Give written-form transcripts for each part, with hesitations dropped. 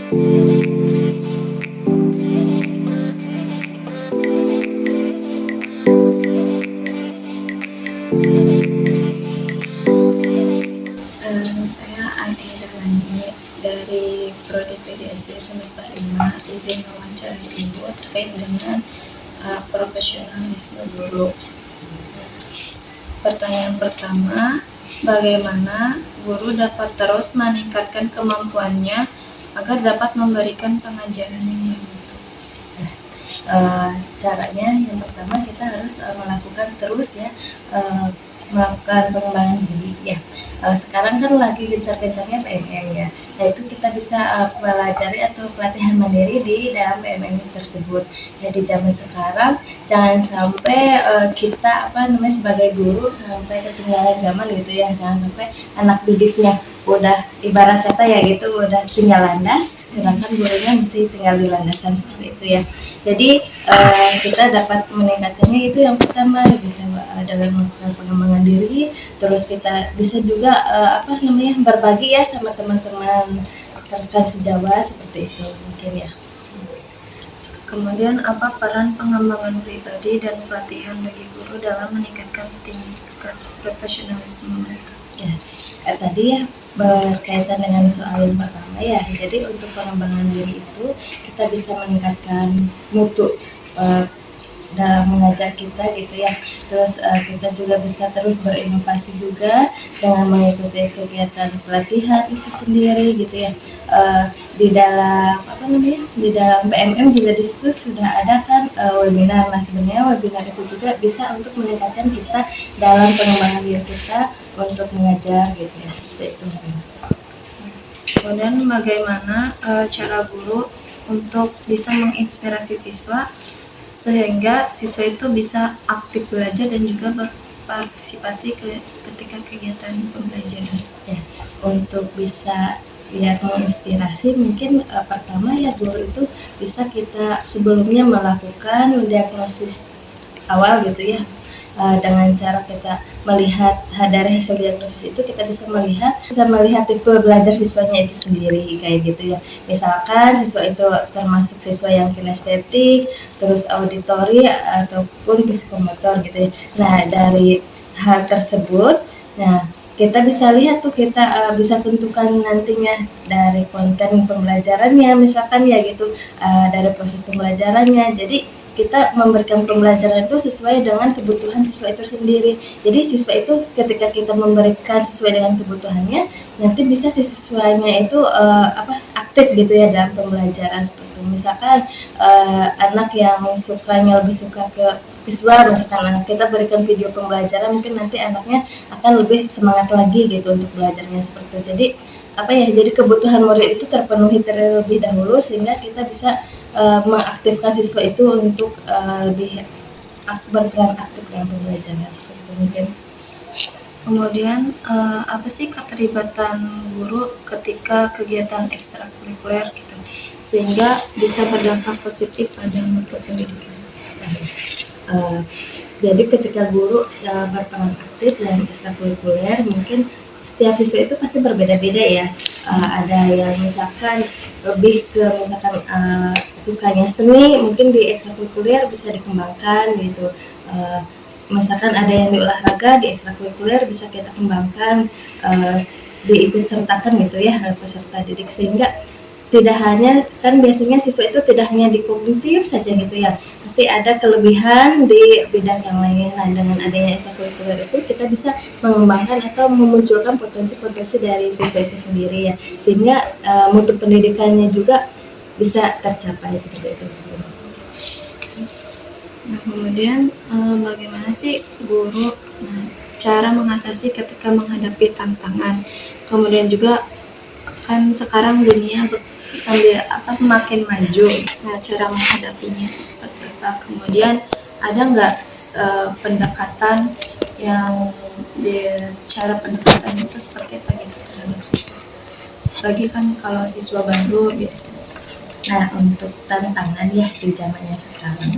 Saya Adi Dahlan dari Prodi PDSD semester 5, izin wawancara Ibu terkait dengan profesionalisme guru. Pertanyaan pertama, bagaimana guru dapat terus meningkatkan kemampuannya agar dapat memberikan pengajaran yang bermutu? Caranya yang pertama kita harus melakukan terus ya, melakukan pengembangan diri ya. Sekarang kan lagi gencar-gencarnya PMM ya. Nah itu kita bisa pelajari atau pelatihan mandiri di dalam PMM tersebut. Ya di zaman sekarang jangan sampai kita sebagai guru sampai ketinggalan zaman gitu ya. Jangan sampai anak didiknya udah ibarat kata ya gitu udah tinggal landas, sedangkan gurunya mesti tinggal di landasan seperti itu ya. Jadi kita dapat meningkatkannya itu yang pertama bisa dalam melakukan pengembangan diri, terus kita bisa juga berbagi ya sama teman-teman rekan sejawat seperti itu mungkin ya. Kemudian apa peran pengembangan pribadi dan pelatihan bagi guru dalam meningkatkan tingkat profesionalisme mereka? Ya, tadi ya berkaitan dengan soal yang pertama ya. Jadi untuk pengembangan diri itu kita bisa meningkatkan mutu dalam mengajar kita gitu ya. Terus kita juga bisa terus berinovasi juga dengan mengikuti kegiatan pelatihan itu sendiri gitu ya. Di dalam di dalam PMM juga di situ sudah ada kan webinar. Nah sebenarnya webinar itu juga bisa untuk meningkatkan kita dalam pengembangan diri kita untuk mengajar gitu ya. Itu. Kemudian bagaimana cara guru untuk bisa menginspirasi siswa sehingga siswa itu bisa aktif belajar dan juga berpartisipasi ketika kegiatan pembelajaran? Ya, untuk bisa menginspirasi mungkin pertama ya guru itu bisa kita sebelumnya melakukan diagnosis awal gitu ya. Dengan cara kita melihat dari hasil diagnosis itu kita bisa melihat tipe belajar siswanya itu sendiri kayak gitu ya. Misalkan siswa itu termasuk siswa yang kinestetik, terus auditori ataupun psikomotor gitu ya. Nah dari hal tersebut, kita bisa lihat tuh, kita bisa tentukan nantinya dari konten pembelajarannya misalkan ya gitu, dari proses pembelajarannya. Jadi kita memberikan pembelajaran itu sesuai dengan kebutuhan siswa itu sendiri. Jadi siswa itu ketika kita memberikan sesuai dengan kebutuhannya, nanti bisa siswanya itu aktif gitu ya dalam pembelajaran seperti itu. Misalkan anak yang lebih suka ke visual, misalkan kita berikan video pembelajaran, mungkin nanti anaknya akan lebih semangat lagi gitu untuk belajarnya seperti itu. Jadi jadi kebutuhan murid itu terpenuhi terlebih dahulu sehingga kita bisa mengaktifkan siswa itu untuk lebih berperan aktif dalam pembelajaran seperti itu mungkin. Kemudian apa sih keterlibatan guru ketika kegiatan ekstrakurikuler gitu sehingga bisa berdampak positif pada mutu pendidikan? Jadi ketika guru berperan aktif dalam ekstrakurikuler, mungkin setiap siswa itu pasti berbeda-beda ya. Ada yang misalkan lebih ke sukanya seni, mungkin di ekstrakurikuler bisa dikembangkan gitu. Misalkan ada yang di olahraga, di ekstrakurikuler bisa kita kembangkan, diikut sertakan gitu ya peserta didik, sehingga tidak hanya kan biasanya siswa itu tidak hanya di kognitif saja gitu ya, pasti ada kelebihan di bidang yang lain. Nah dengan adanya ekstrakurikuler itu kita bisa mengembangkan atau memunculkan potensi-potensi dari siswa itu sendiri ya, sehingga mutu pendidikannya juga bisa tercapai seperti itu. Nah kemudian bagaimana sih guru cara mengatasi ketika menghadapi tantangan? Kemudian juga kan sekarang dunia makin maju. Nah cara menghadapinya itu seperti apa? Kemudian ada nggak pendekatan yang cara pendekatan itu seperti apa gitu terhadap siswa? Lagi kan kalau siswa baru biasanya. Nah untuk tantangan ya di zamannya sekarang,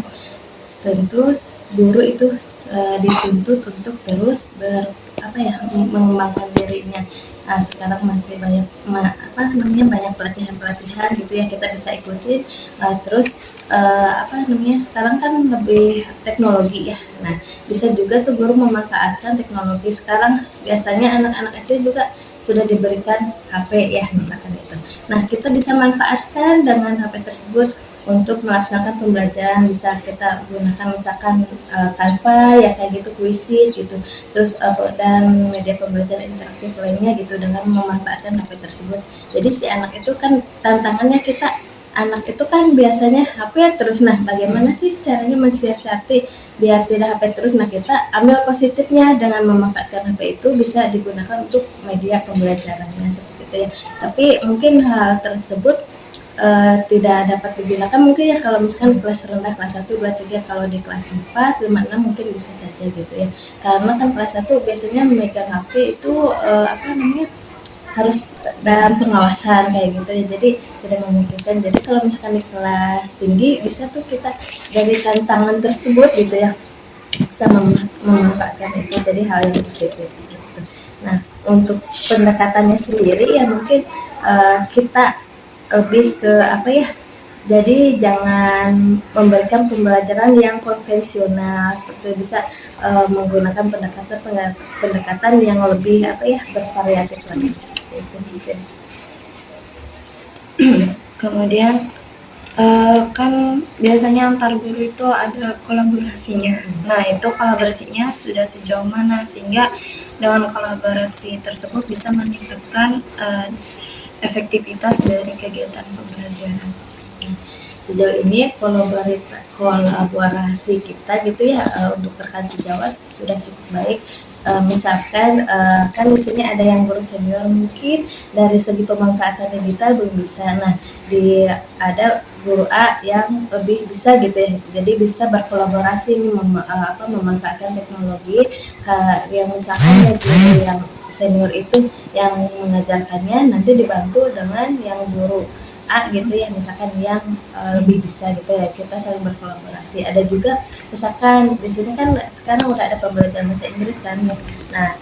tentu guru itu dituntut untuk terus mengembangkan dirinya. Sekarang masih banyak banyak pelatihan-pelatihan gitu ya, sekarang kan lebih teknologi ya. Nah, bisa juga tuh guru memanfaatkan teknologi. Sekarang biasanya anak-anak SD juga sudah diberikan HP ya misalkan itu. Nah, kita bisa manfaatkan dengan HP tersebut untuk melaksanakan pembelajaran. Bisa kita gunakan misalkan Canva ya kayak gitu, Quizzes gitu, terus dan media pembelajaran interaktif lainnya gitu dengan memanfaatkan HP tersebut. Jadi si anak itu kan tantangannya anak itu kan biasanya HP terus. Nah, bagaimana sih caranya mensiasati biar tidak HP terus? Nah, kita ambil positifnya dengan memanfaatkan HP itu bisa digunakan untuk media pembelajarannya seperti itu ya. Tapi mungkin hal tersebut tidak dapat digunakan mungkin ya kalau misalkan kelas rendah, kelas 1, 2, 3. Kalau di kelas 4, 5, 6 mungkin bisa saja gitu ya. Karena kan kelas 1 biasanya memegang HP itu harus dalam pengawasan kayak gitu ya, jadi tidak memungkinkan. Jadi kalau misalkan di kelas tinggi bisa tuh kita dari tantangan tersebut gitu ya, bisa memanfaatkan itu jadi hal yang positif gitu. Nah, untuk pendekatannya sendiri ya mungkin kita lebih ke jadi jangan memberikan pembelajaran yang konvensional, seperti bisa menggunakan pendekatan yang lebih bervariatif lagi. Itu mungkin. Kemudian kan biasanya antar guru itu ada kolaborasinya. Nah, itu kolaborasinya sudah sejauh mana sehingga dengan kolaborasi tersebut bisa meningkatkan efektivitas dari kegiatan pembelajaran. Sejauh ini kolaborasi kita gitu ya untuk rekan sejawat sudah cukup baik. Misalkan kan di sini ada yang guru senior, mungkin dari segi pemanfaatan digital belum bisa. Nah, ada guru A yang lebih bisa gitu ya, jadi bisa berkolaborasi memanfaatkan teknologi. Yang misalkan ya guru yang senior itu yang mengajarkannya nanti dibantu dengan yang guru A gitu ya, misalkan yang lebih bisa gitu ya, kita saling berkolaborasi. Ada juga misalkan di sini kan sekarang udah ada pembelajaran bahasa Inggris kan. Nah,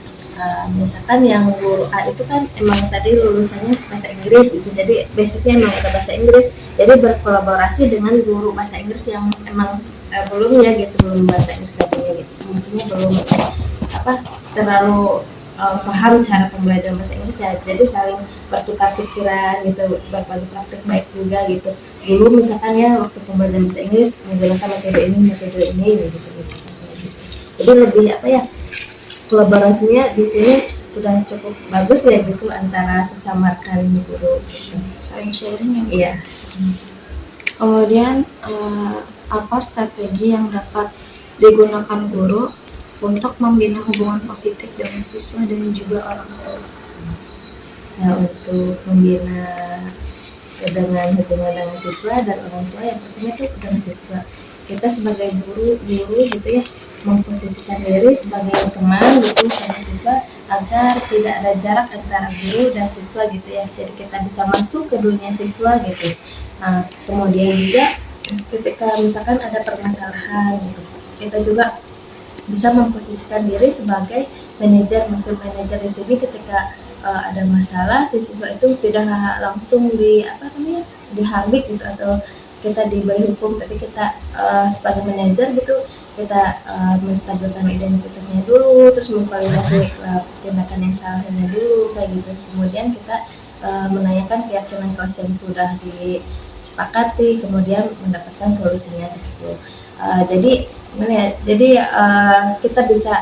misalkan yang guru A itu kan emang tadi lulusannya bahasa Inggris gitu, jadi basicnya emang udah bahasa Inggris, jadi berkolaborasi dengan guru bahasa Inggris yang emang belum ya gitu, belum bahasa Inggris tadinya gitu, maksudnya belum terlalu paham cara pembelajaran bahasa Inggris ya, jadi saling bertukar pikiran gitu, berbagi praktik baik juga gitu. Dulu misalkan ya waktu pembelajaran bahasa Inggris menggunakan metode ini gitu. Jadi lebih kolaborasinya di sini sudah cukup bagus ya gitu antara sesama rekan guru gitu. Saling sharing ya. Iya. Kemudian apa strategi yang dapat digunakan guru untuk membina hubungan positif dengan siswa dan juga orang tua? Nah, untuk membina dengan hubungan dengan siswa dan orang tua, yang pertama itu dengan siswa. Kita sebagai guru gitu ya, memposisikan diri sebagai teman gitu sama siswa agar tidak ada jarak antara guru dan siswa gitu ya. Jadi kita bisa masuk ke dunia siswa gitu. Nah, kemudian juga ketika misalkan ada permasalahan gitu, kita juga bisa memposisikan diri sebagai manajer. Maksud manajer di sini ketika ada masalah, si siswa itu tidak langsung dihabis gitu atau kita diberi hukum, tapi kita sebagai manajer gitu kita menstabilkan identitasnya dulu, terus memvalidasi tindakan yang salahnya dulu kayak gitu. Kemudian kita menanyakan keyakinan kelas yang sudah disepakati, kemudian mendapatkan solusinya gitu. Jadi kita bisa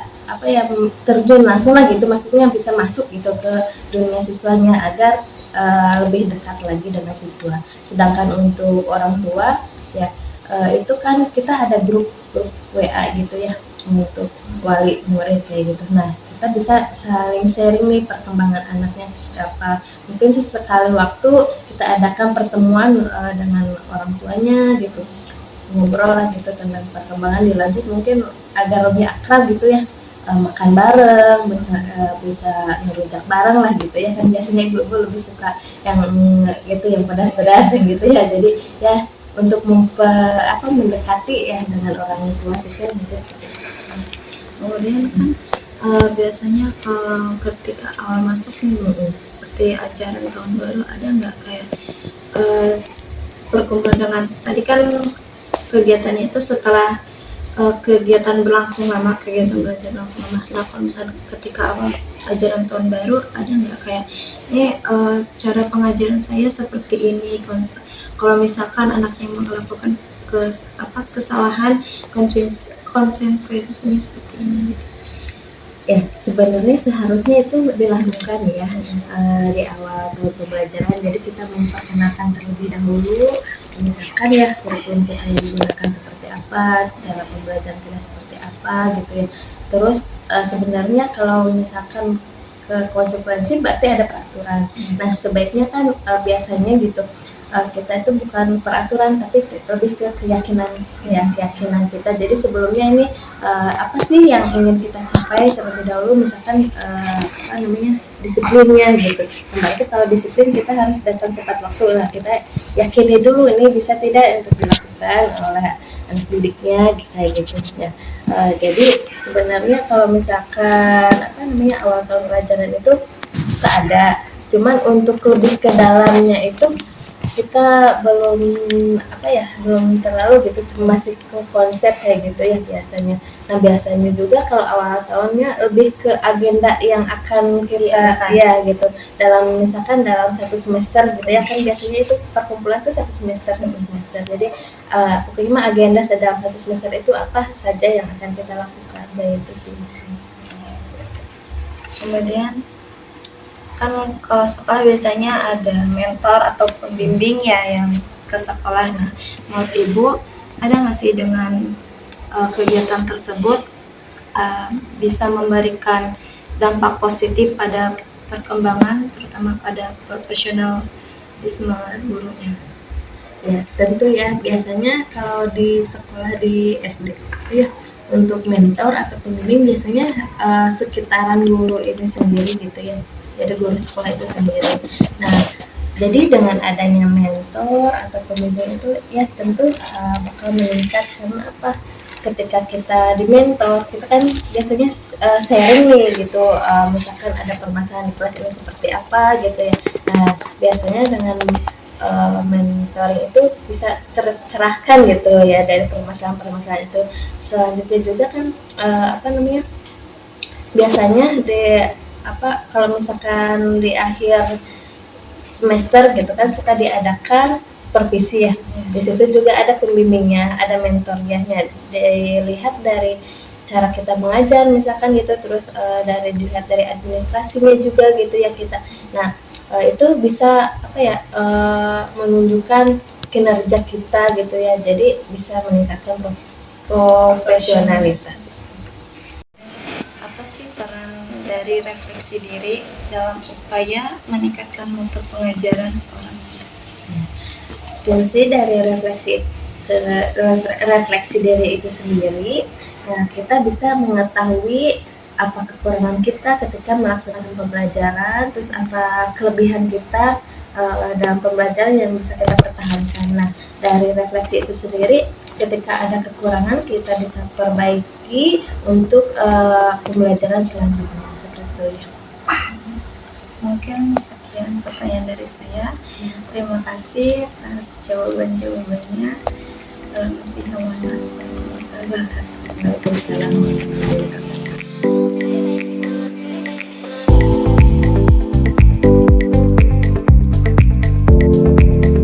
terjun langsung lah gitu, maksudnya bisa masuk gitu ke dunia siswanya agar lebih dekat lagi dengan siswa. Sedangkan untuk orang tua ya itu kan kita ada grup WA gitu ya untuk wali murid kayak gitu. Nah, kita bisa saling sharing nih perkembangan anaknya apa. Mungkin sesekali waktu kita adakan pertemuan dengan orang tuanya gitu, ngobrol lah gitu tentang perkembangan, dilanjut mungkin agar lebih akrab gitu ya, makan bareng, bisa ngerujak bareng lah gitu ya. Kan biasanya ibu-ibu lebih suka yang gitu, yang pedas-pedas gitu ya. Jadi ya untuk mendekati ya dengan orang tua siswa gitu. Kemudian kan biasanya ketika awal masuk nih seperti ajaran tahun baru, ada nggak kayak perkumpulan dengan tadi kan kegiatannya itu setelah kegiatan berlangsung lama, kegiatan belajar berlangsung lama. Nah kalau misalnya ketika awal ajaran tahun baru ada nggak kayak ini cara pengajaran saya seperti ini, kalau misalkan anaknya melakukan kesalahan, konsekuensinya seperti ini. Ya sebenarnya seharusnya itu dilakukan ya di awal tahun pembelajaran. Jadi kita memperkenalkan terlebih dahulu, misalkan ya kurikulum kita yang digunakan seperti apa, cara pembelajaran kita seperti apa gitu ya. Terus sebenarnya kalau misalkan ke konsekuensi berarti ada peraturan. Nah sebaiknya kan biasanya gitu kita itu bukan peraturan tapi lebih ke keyakinan kita. Jadi sebelumnya ini apa sih yang ingin kita capai terlebih dahulu, misalkan disiplinnya gitu. Nah itu kalau disiplin kita harus datang tepat waktu. Nah kita yakini dulu ini bisa tidak untuk dilakukan oleh anak didiknya kayak gitu ya. Jadi sebenarnya kalau misalkan awal tahun pelajaran itu kita ada, cuman untuk lebih ke dalamnya itu kita belum terlalu gitu, cuma masih ke konsep kayak gitu ya biasanya. Nah biasanya juga kalau awal tahunnya lebih ke agenda yang akan kita gitu misalkan dalam satu semester gitu ya, kan biasanya itu perkumpulan tuh satu semester. Jadi pokoknya agenda dalam satu semester itu apa saja yang akan kita lakukan, itu sih. Kemudian kan kalau sekolah biasanya ada mentor atau pembimbing ya yang ke sekolah. Nah menurut Ibu ada nggak sih dengan kegiatan tersebut bisa memberikan dampak positif pada perkembangan, terutama pada profesionalisme gurunya? Ya tentu ya, biasanya kalau di sekolah di SD ya untuk mentor atau pembimbing biasanya sekitaran guru ini sendiri gitu ya. Jadi guru sekolah itu sendiri. Nah, jadi dengan adanya mentor atau pembimbing itu ya tentu bakal meningkat, karena apa? Ketika kita di mentor, kita kan biasanya sharing nih gitu, misalkan ada permasalahan di kelas ini seperti apa gitu ya. Nah, biasanya dengan mentoring itu bisa tercerahkan gitu ya dari permasalahan itu. Selanjutnya juga kan biasanya kalau misalkan di akhir semester gitu kan suka diadakan supervisi ya. Di situ juga ada pembimbingnya, ada mentornya. Dilihat dari cara kita mengajar misalkan gitu, terus dilihat dari administrasinya juga gitu ya kita. Nah itu bisa menunjukkan kinerja kita gitu ya. Jadi bisa meningkatkan profesionalitas. Apa sih peran dari refleksi diri dalam upaya meningkatkan mutu pengajaran seorang guru? Fungsi dari refleksi diri itu sendiri, nah kita bisa mengetahui apa kekurangan kita ketika melaksanakan pembelajaran, terus apa kelebihan kita dalam pembelajaran yang bisa kita pertahankan. Nah dari refleksi itu sendiri, ketika ada kekurangan kita bisa perbaiki untuk pembelajaran selanjutnya seperti itu ya. Mungkin sekian pertanyaan dari saya. Terima kasih atas jawaban-jawabannya. Tidak